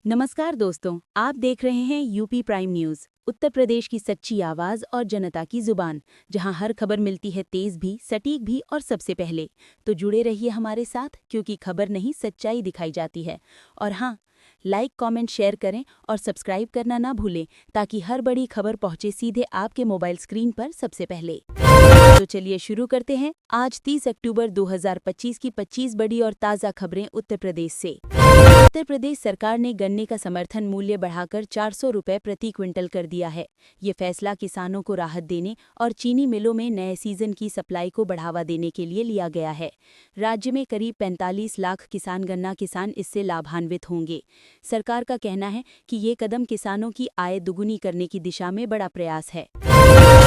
नमस्कार दोस्तों, आप देख रहे हैं UP prime news, Uttar Pradesh की सच्ची आवाज और जनता की जुबान, जहां हर खबर मिलती है तेज भी, सटीक भी और सबसे पहले। तो जुड़े रहिए हमारे साथ, क्योंकि खबर नहीं सच्चाई दिखाई जाती है। और हाँ, लाइक, कमेंट, शेयर करें और सब्सक्राइब करना ना भूलें, ताकि हर बड़ी खबर पहुंचे सीधे आपके मोबाइल स्क्रीन पर सबसे पहले। तो चलिए शुरू करते हैं आज 30 अक्टूबर 2025 की 25 बड़ी और ताज़ा खबरें उत्तर प्रदेश से। उत्तर प्रदेश सरकार ने गन्ने का समर्थन मूल्य बढ़ाकर 400 रुपये प्रति क्विंटल कर दिया है। ये फैसला किसानों को राहत देने और चीनी मिलों में नए सीजन की सप्लाई को बढ़ावा देने के लिए लिया गया है। राज्य में करीब 45 लाख गन्ना किसान इससे लाभान्वित होंगे। सरकार का कहना है कि ये कदम किसानों की आय दुगुनी करने की दिशा में बड़ा प्रयास है।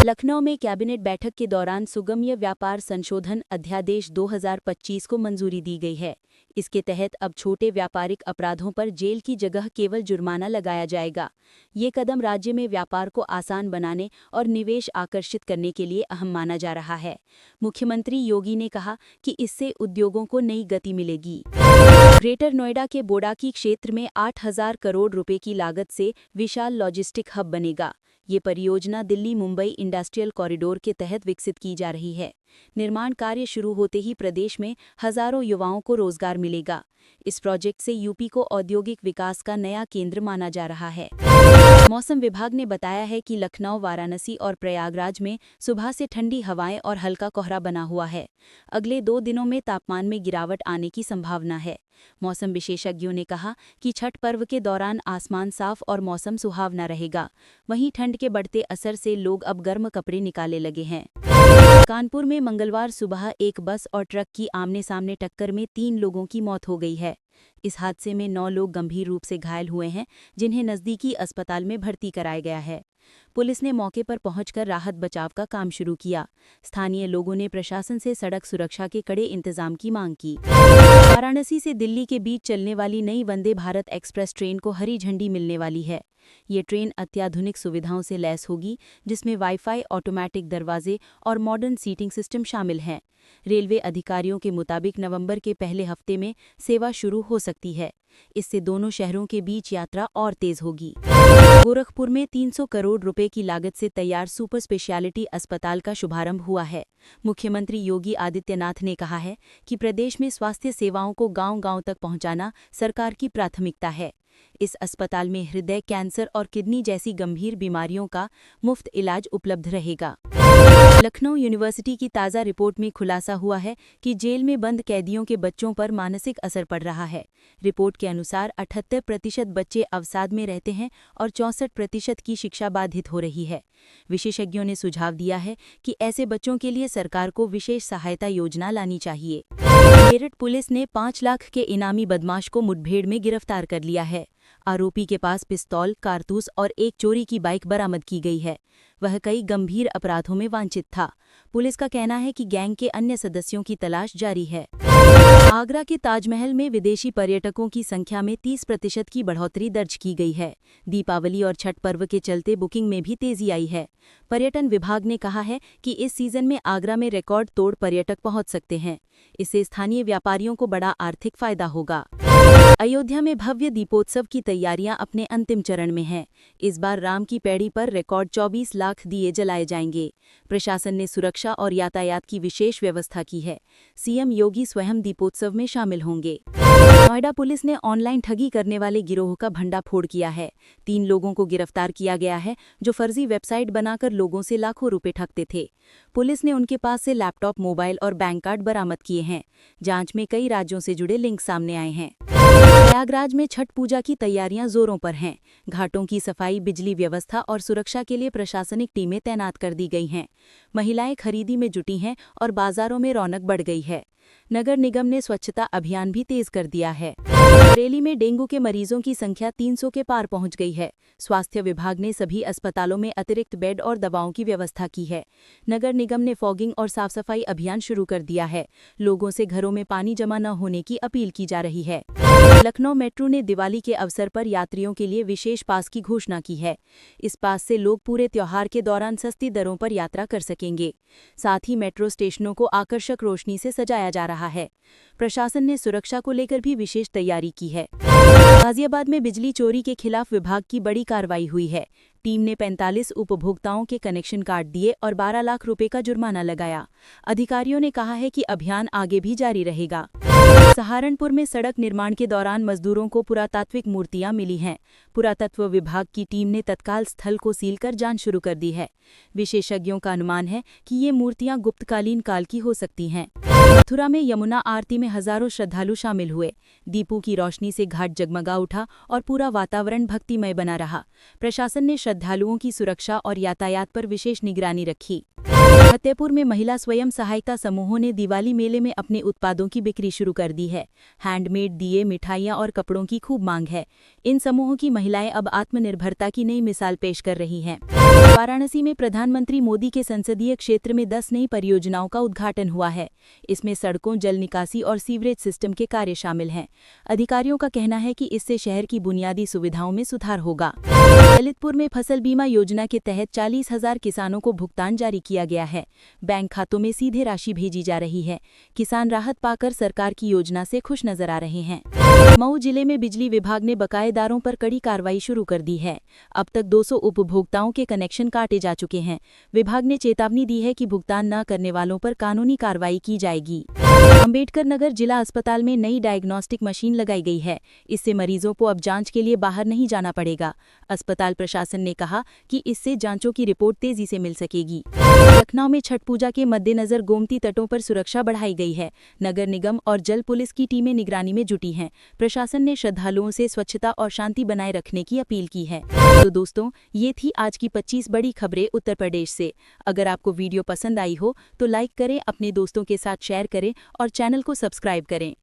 लखनऊ में कैबिनेट बैठक के दौरान सुगम्य व्यापार संशोधन अध्यादेश 2025 को मंजूरी दी गई है। इसके तहत अब छोटे व्यापारिक अपराधों पर जेल की जगह केवल जुर्माना लगाया जाएगा। ये कदम राज्य में व्यापार को आसान बनाने और निवेश आकर्षित करने के लिए अहम माना जा रहा है। मुख्यमंत्री योगी ने कहा कि इससे उद्योगों को नई गति मिलेगी। ग्रेटर नोएडा के बोडाकी क्षेत्र में 8,000 करोड़ रुपए की लागत से विशाल लॉजिस्टिक हब बनेगा। ये परियोजना दिल्ली मुंबई इंडस्ट्रियल कॉरिडोर के तहत विकसित की जा रही है। निर्माण कार्य शुरू होते ही प्रदेश में हजारों युवाओं को रोजगार मिलेगा। इस प्रोजेक्ट से यूपी को औद्योगिक विकास का नया केंद्र माना जा रहा है। मौसम विभाग ने बताया है कि लखनऊ, वाराणसी और प्रयागराज में सुबह से ठंडी हवाएं और हल्का कोहरा बना हुआ है। अगले 2 दिनों में तापमान में गिरावट आने की संभावना है। मौसम विशेषज्ञों ने कहा कि छठ पर्व के दौरान आसमान साफ और मौसम सुहावना रहेगा। वहीं ठंड के बढ़ते असर से लोग अब गर्म कपड़े निकाले लगे हैं। कानपुर में मंगलवार सुबह एक बस और ट्रक की आमने सामने टक्कर में 3 लोगों की मौत हो गई है। इस हादसे में 9 लोग गंभीर रूप से घायल हुए हैं, जिन्हें नजदीकी अस्पताल में भर्ती कराया गया है। पुलिस ने मौके पर पहुंचकर राहत बचाव का काम शुरू किया। स्थानीय लोगों ने प्रशासन से सड़क सुरक्षा के कड़े इंतजाम की मांग की। वाराणसी से दिल्ली के बीच चलने वाली नई वंदे भारत एक्सप्रेस ट्रेन को हरी झंडी मिलने वाली है। ये ट्रेन अत्याधुनिक सुविधाओं से लैस होगी, जिसमें वाईफाई, ऑटोमेटिक दरवाजे और मॉडर्न सीटिंग सिस्टम शामिल हैं। रेलवे अधिकारियों के मुताबिक नवंबर के पहले हफ्ते में सेवा शुरू हो सकती है। इससे दोनों शहरों के बीच यात्रा और तेज होगी। गोरखपुर में 300 करोड़ रुपए की लागत से तैयार सुपर स्पेशलिटी अस्पताल का शुभारंभ हुआ है। मुख्यमंत्री योगी आदित्यनाथ ने कहा है कि प्रदेश में स्वास्थ्य सेवाओं को गांव-गांव तक पहुंचाना सरकार की प्राथमिकता है। इस अस्पताल में हृदय, कैंसर और किडनी जैसी गंभीर बीमारियों का मुफ्त इलाज उपलब्ध रहेगा। लखनऊ यूनिवर्सिटी की ताज़ा रिपोर्ट में खुलासा हुआ है कि जेल में बंद कैदियों के बच्चों पर मानसिक असर पड़ रहा है। रिपोर्ट के अनुसार 78% बच्चे अवसाद में रहते हैं और 64% की शिक्षा बाधित हो रही है। विशेषज्ञों ने सुझाव दिया है कि ऐसे बच्चों के लिए सरकार को विशेष सहायता योजना लानी चाहिए। मेरठ पुलिस ने 5 लाख के इनामी बदमाश को मुठभेड़ में गिरफ्तार कर लिया है। आरोपी के पास पिस्तौल, कारतूस और एक चोरी की बाइक बरामद की गई है। वह कई गंभीर अपराधों में वांछित था। पुलिस का कहना है कि गैंग के अन्य सदस्यों की तलाश जारी है। आगरा के ताजमहल में विदेशी पर्यटकों की संख्या में 30% की बढ़ोतरी दर्ज की गई है। दीपावली और छठ पर्व के चलते बुकिंग में भी तेजी आई है। पर्यटन विभाग ने कहा है कि इस सीजन में आगरा में रिकॉर्ड तोड़ पर्यटक पहुंच सकते हैं। इससे स्थानीय व्यापारियों को बड़ा आर्थिक फायदा होगा। अयोध्या में भव्य दीपोत्सव की तैयारियां अपने अंतिम चरण में हैं। इस बार राम की पैड़ी पर रिकॉर्ड 24 लाख दिए जलाए जाएंगे। प्रशासन ने सुरक्षा और यातायात की विशेष व्यवस्था की है। सीएम योगी स्वयं दीपोत्सव में शामिल होंगे। नोएडा पुलिस ने ऑनलाइन ठगी करने वाले गिरोह का भंडाफोड़ किया है। 3 लोगों को गिरफ्तार किया गया है, जो फर्जी वेबसाइट बनाकर लोगों से लाखों रुपए ठगते थे। पुलिस ने उनके पास से लैपटॉप, मोबाइल और बैंक कार्ड बरामद किए हैं। जांच में कई राज्यों से जुड़े लिंक सामने आए हैं। प्रयागराज में छठ पूजा की तैयारियां जोरों पर हैं। घाटों की सफाई, बिजली व्यवस्था और सुरक्षा के लिए प्रशासनिक टीमें तैनात कर दी गई हैं। महिलाएं खरीदी में जुटी हैं और बाजारों में रौनक बढ़ गई है। नगर निगम ने स्वच्छता अभियान भी तेज कर दिया है। बरेली में डेंगू के मरीजों की संख्या 300 के पार पहुंच गई है। स्वास्थ्य विभाग ने सभी अस्पतालों में अतिरिक्त बेड और दवाओं की व्यवस्था की है। नगर निगम ने फॉगिंग और साफ सफाई अभियान शुरू कर दिया है। लोगों से घरों में पानी जमा न होने की अपील की जा रही है। लखनऊ मेट्रो ने दिवाली के अवसर पर यात्रियों के लिए विशेष पास की घोषणा की है। इस पास से लोग पूरे त्योहार के दौरान सस्ती दरों पर यात्रा कर सकेंगे। साथ ही मेट्रो स्टेशनों को आकर्षक रोशनी से सजाया जा रहा है। प्रशासन ने सुरक्षा को लेकर भी विशेष तैयारी की है। गाजियाबाद में बिजली चोरी के खिलाफ विभाग की बड़ी कार्रवाई हुई है। टीम ने 45 उपभोक्ताओं के कनेक्शन काट दिए और 12 लाख रुपए का जुर्माना लगाया। अधिकारियों ने कहा है कि अभियान आगे भी जारी रहेगा। सहारनपुर में सड़क निर्माण के दौरान मजदूरों को पुरातात्विक मूर्तियां मिली हैं। पुरातत्व विभाग की टीम ने तत्काल स्थल को सील कर जांच शुरू कर दी है। विशेषज्ञों का अनुमान है कि ये मूर्तियां गुप्तकालीन काल की हो सकती हैं। मथुरा में यमुना आरती में हजारों श्रद्धालु शामिल हुए। दीपों की रोशनी से घाट जगमगा उठा और पूरा वातावरण भक्तिमय बना रहा। प्रशासन ने श्रद्धालुओं की सुरक्षा और यातायात पर विशेष निगरानी रखी। फतेहपुर में महिला स्वयं सहायता समूहों ने दिवाली मेले में अपने उत्पादों की बिक्री शुरू कर दी है। हैंडमेड दिए, मिठाइयां और कपड़ों की खूब मांग है। इन समूहों की महिलाएं अब आत्मनिर्भरता की नई मिसाल पेश कर रही हैं। वाराणसी में प्रधानमंत्री मोदी के संसदीय क्षेत्र में 10 नई परियोजनाओं का उद्घाटन हुआ है। इसमें सड़कों, जल निकासी और सीवरेज सिस्टम के कार्य शामिल हैं। अधिकारियों का कहना है कि इससे शहर की बुनियादी सुविधाओं में सुधार होगा। ललितपुर में फसल बीमा योजना के तहत 40,000 किसानों को भुगतान जारी किया गया है। बैंक खातों में सीधे राशि भेजी जा रही है। किसान राहत पाकर सरकार की योजना से खुश नजर आ रहे हैं। मऊ जिले में बिजली विभाग ने बकायेदारों पर कड़ी कार्रवाई शुरू कर दी है। अब तक 200 उपभोक्ताओं के कनेक्शन काटे जा चुके हैं। विभाग ने चेतावनी दी है कि भुगतान न करने वालों पर कानूनी कार्रवाई की जाएगी। अंबेडकर नगर जिला अस्पताल में नई डायग्नोस्टिक मशीन लगाई गई है। इससे मरीजों को अब जांच के लिए बाहर नहीं जाना पड़ेगा। अस्पताल प्रशासन ने कहा कि इससे जांचों की रिपोर्ट तेजी से मिल सकेगी। लखनऊ में छठ पूजा के मद्देनजर गोमती तटों पर सुरक्षा बढ़ाई गई है। नगर निगम और जल पुलिस की टीमें निगरानी में जुटी हैं। प्रशासन ने श्रद्धालुओं से स्वच्छता और शांति बनाए रखने की अपील की है। तो दोस्तों, ये थी आज की 25 बड़ी खबरें उत्तर प्रदेश से। अगर आपको वीडियो पसंद आई हो तो लाइक करें, अपने दोस्तों के साथ शेयर करें और चैनल को सब्सक्राइब करें।